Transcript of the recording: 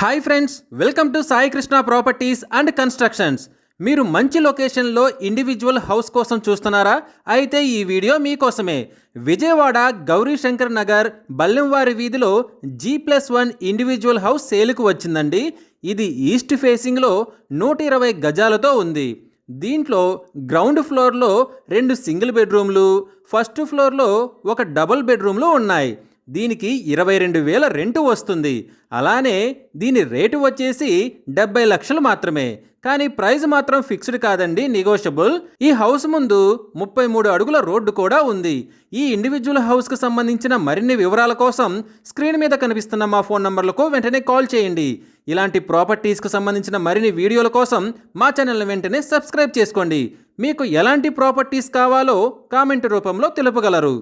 Hi friends, welcome to Sai Krishna properties and constructions. మీరు మంచి లొకేషన్లో ఇండివిజువల్ హౌస్ కోసం చూస్తున్నారా? అయితే ఈ వీడియో మీకోసమే. విజయవాడ గౌరీశంకర్ నగర్ బల్లెంవారి వీధిలో G+1 ఇండివిజువల్ హౌస్ సేలుకు వచ్చిందండి. ఇది ఈస్ట్ ఫేసింగ్లో 120 గజాలతో ఉంది. దీంట్లో గ్రౌండ్ ఫ్లోర్లో 2 సింగిల్ బెడ్రూమ్లు, ఫస్ట్ ఫ్లోర్లో ఒక డబుల్ బెడ్రూమ్లు ఉన్నాయి. దీనికి 22,000 రెంటు వస్తుంది. అలానే దీని రేటు వచ్చేసి 70 లక్షలు మాత్రమే. కానీ ప్రైస్ మాత్రం ఫిక్స్డ్ కాదండి, నెగోషియబుల్. ఈ హౌస్ ముందు 33 అడుగుల రోడ్డు కూడా ఉంది. ఈ ఇండివిజువల్ హౌస్కి సంబంధించిన మరిన్ని వివరాల కోసం స్క్రీన్ మీద కనిపిస్తున్న మా ఫోన్ నంబర్లకు వెంటనే కాల్ చేయండి. ఇలాంటి ప్రాపర్టీస్కి సంబంధించిన మరిన్ని వీడియోల కోసం మా ఛానల్ని వెంటనే సబ్స్క్రైబ్ చేసుకోండి. మీకు ఎలాంటి ప్రాపర్టీస్ కావాలో కామెంట్ రూపంలో తెలుపగలరు.